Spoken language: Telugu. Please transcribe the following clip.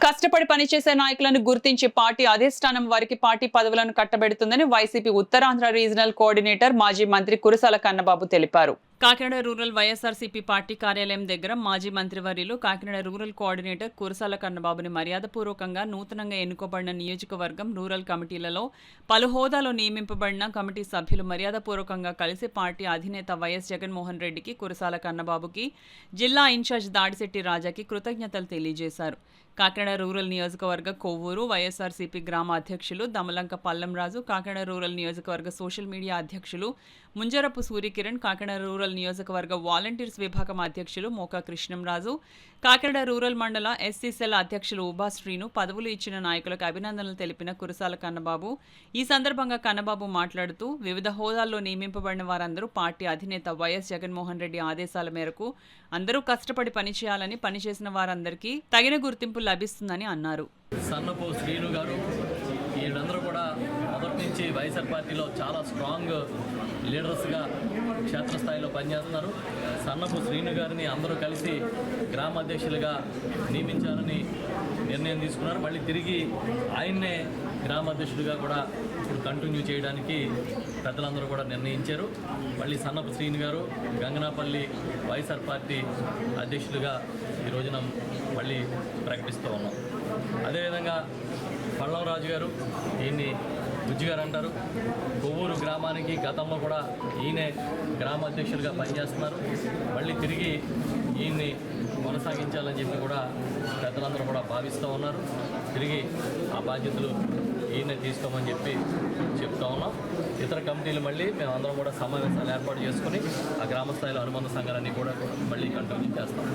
కష్టపడి పనిచేసే నాయకులను గుర్తించి పార్టీ అధిష్టానం వారికి పార్టీ పదవులను కట్టబెడుతుందని వైసీపీ ఉత్తరాంధ్ర రీజనల్ కోఆర్డినేటర్ మాజీ మంత్రి కురసాల కన్నబాబు తెలిపారు. కాకినాడ రూరల్ వైఎస్ఆర్సీపీ పార్టీ కార్యాలయం దగ్గర మాజీ మంత్రివర్యులు కాకినాడ రూరల్ కోఆర్డినేటర్ కురసాల కన్నబాబుని మర్యాదపూర్వకంగా నూతనంగా ఎన్నుకోబడిన నియోజకవర్గం రూరల్ కమిటీలలో పలు హోదాలో నియమింపబడిన కమిటీ సభ్యులు మర్యాదపూర్వకంగా కలిసి పార్టీ అధినేత వైఎస్ జగన్మోహన్ రెడ్డికి, కురసాల కన్నబాబుకి, జిల్లా ఇన్ఛార్జ్ దాడిశెట్టి రాజాకి కృతజ్ఞతలు తెలియజేశారు. కాకినాడ రూరల్ నియోజకవర్గ కొవ్వూరు వైఎస్ఆర్సీపీ గ్రామ అధ్యక్షులు దమలంక పల్లంరాజు, కాకినాడ రూరల్ నియోజకవర్గ సోషల్ మీడియా అధ్యక్షులు ముంజరపు సూర్యకిరణ్, కాకినాడ రూరల్ నియోజకవర్గ వాలంటీర్స్ విభాగం అధ్యక్షులు మోకా కృష్ణంరాజు, కాకినాడ రూరల్ మండల ఎస్సీ సెల్ అధ్యక్షులు ఉభా శ్రీను పదవులు ఇచ్చిన నాయకులకు అభినందనలు తెలిపిన కురసాల కన్నబాబు. ఈ సందర్భంగా కన్నబాబు మాట్లాడుతూ, వివిధ హోదాల్లో నియమింపబడిన వారందరూ పార్టీ అధినేత వైఎస్ జగన్మోహన్ రెడ్డి ఆదేశాల మేరకు అందరూ కష్టపడి పనిచేయాలని, పనిచేసిన వారందరికీ తగిన గుర్తింపు లభిస్తుందని అన్నారు. సన్నపు శ్రీను గారు వీళ్ళందరూ కూడా మొదటి నుంచి వైఎస్ఆర్ పార్టీలో చాలా స్ట్రాంగ్ లీడర్స్గా క్షేత్రస్థాయిలో పనిచేస్తున్నారు. సన్నపు శ్రీను గారిని అందరూ కలిసి గ్రామ అధ్యక్షులుగా నియమించాలని నిర్ణయం తీసుకున్నారు. మళ్ళీ తిరిగి ఆయన్నే గ్రామ అధ్యక్షుడిగా కూడా ఇప్పుడు కంటిన్యూ చేయడానికి పెద్దలందరూ కూడా నిర్ణయించారు. మళ్ళీ సన్నపు శ్రీను గారు గంగనాపల్లి వైఎస్ఆర్ పార్టీ అధ్యక్షులుగా ఈ రోజున మళ్ళీ ప్రకటిస్తూ ఉన్నాం. అదేవిధంగా పల్లంరాజు గారు, ఈయన్ని బుజ్జి గారు అంటారు, కొవ్వూరు గ్రామానికి గతంలో కూడా ఈయనే గ్రామ అధ్యక్షులుగా పనిచేస్తున్నారు. మళ్ళీ తిరిగి ఈయన్ని కొనసాగించాలని చెప్పి కూడా పెద్దలందరూ కూడా భావిస్తూ ఉన్నారు. తిరిగి ఆ బాధ్యతలు ఈయనే తీసుకోమని చెప్పి చెప్తా ఉన్నాం. ఇతర కమిటీలు మళ్ళీ మేమందరం కూడా సమావేశాలు ఏర్పాటు చేసుకుని ఆ గ్రామ స్థాయిలో అనుబంధ సంఘాలన్నీ కూడా మళ్ళీ కంటిన్యూ చేస్తాం.